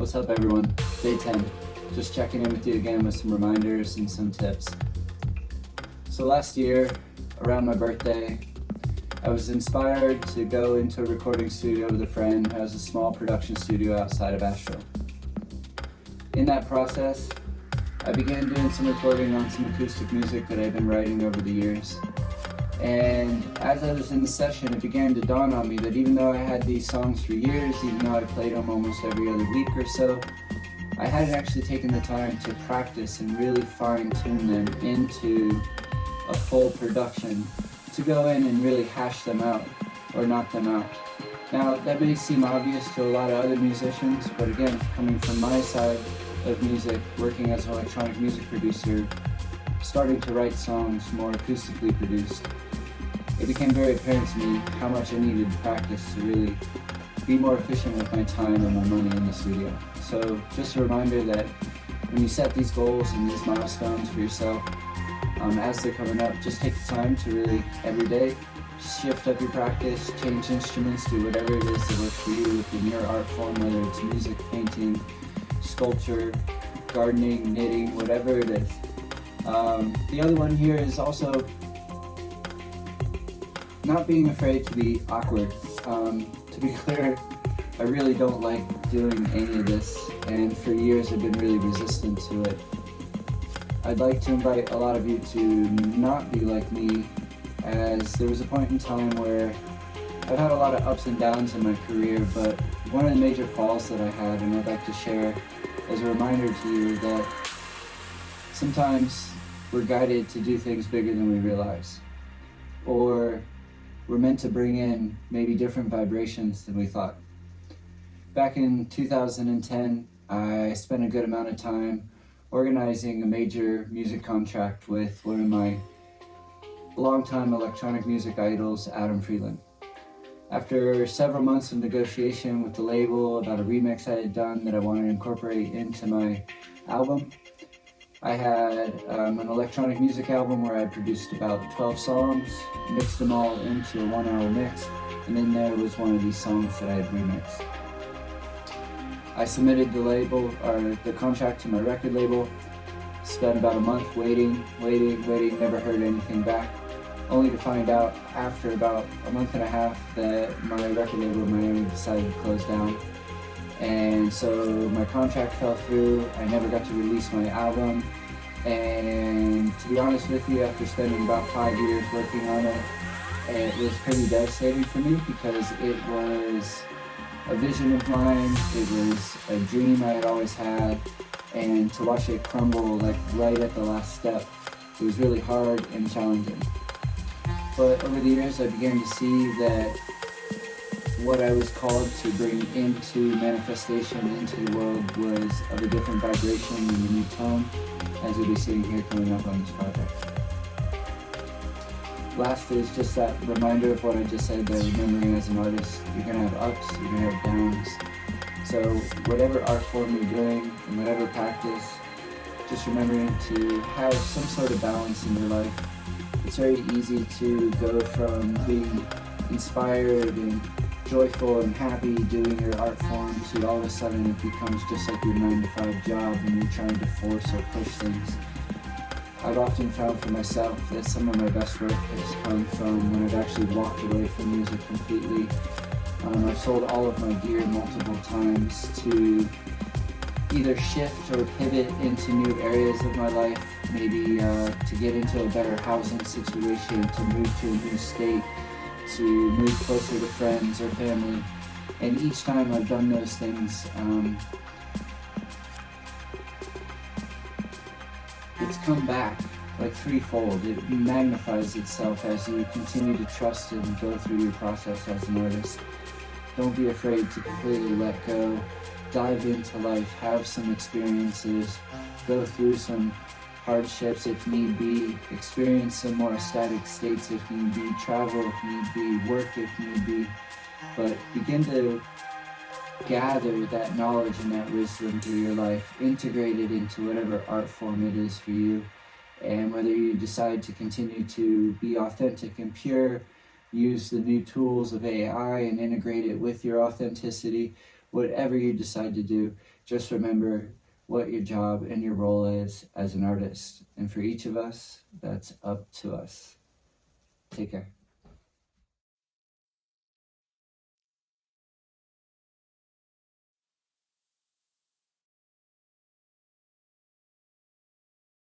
What's up everyone? Day 10. Just checking in with you again with some reminders and some tips. So last year, around my birthday, I was inspired to go into a recording studio with a friend who has a small production studio outside of Asheville. In that process, I began doing some recording on some acoustic music that I've been writing over the years. And as I was in the session, it began to dawn on me that even though I had these songs for years, even though I played them almost every other week or so, I hadn't actually taken the time to practice and really fine-tune them into a full production, to go in and really hash them out or knock them out. Now, that may seem obvious to a lot of other musicians, but again, coming from my side of music, working as an electronic music producer, starting to write songs more acoustically produced, it became very apparent to me how much I needed to practice to really be more efficient with my time and my money in the studio. So just a reminder that when you set these goals and these milestones for yourself, as they're coming up, just take the time to really, every day, shift up your practice, change instruments, do whatever it is that works for you within your art form, whether it's music, painting, sculpture, gardening, knitting, whatever it is. The other one here is also not being afraid to be awkward. To be clear, I really don't like doing any of this, and for years I've been really resistant to it. I'd like to invite a lot of you to not be like me, as there was a point in time where I've had a lot of ups and downs in my career, but one of the major falls that I had, and I'd like to share as a reminder to you, that sometimes we're guided to do things bigger than we realize, or we're meant to bring in maybe different vibrations than we thought. Back in 2010, I spent a good amount of time organizing a major music contract with one of my longtime electronic music idols, Adam Freeland. After several months of negotiation with the label about a remix I had done that I wanted to incorporate into my album, I had an electronic music album where I produced about 12 songs, mixed them all into a 1-hour mix, and then there was one of these songs that I had remixed. I submitted the contract to my record label, spent about a month waiting, never heard anything back, only to find out after about a month and a half that my record label in Miami decided to close down. And so my contract fell through, I never got to release my album, and to be honest with you, after spending about 5 years working on it, it was pretty devastating for me because it was a vision of mine, it was a dream I had always had, and to watch it crumble like right at the last step, it was really hard and challenging. But over the years I began to see that what I was called to bring into manifestation into the world was of a different vibration and a new tone, as you'll be seeing here coming up on this project. Last is just that reminder of what I just said, that remembering as an artist, you're going to have ups, you're going to have downs. So whatever art form you're doing and whatever practice, just remembering to have some sort of balance in your life. It's very easy to go from being inspired and joyful and happy doing your art form to all of a sudden it becomes just like your 9-to-5 job and you're trying to force or push things. I've often found for myself that some of my best work has come from when I've actually walked away from music completely. I've sold all of my gear multiple times to either shift or pivot into new areas of my life, maybe to get into a better housing situation, to move to a new state, to move closer to friends or family. And each time I've done those things, it's come back like threefold. It magnifies itself as you continue to trust it and go through your process as an artist. Don't be afraid to completely let go, dive into life, have some experiences, go through some hardships if need be, experience some more ecstatic states if need be, travel if need be, work if need be, but begin to gather that knowledge and that wisdom through your life, integrate it into whatever art form it is for you, and whether you decide to continue to be authentic and pure, use the new tools of AI and integrate it with your authenticity, whatever you decide to do, just remember what your job and your role is as an artist. And for each of us, that's up to us. Take care.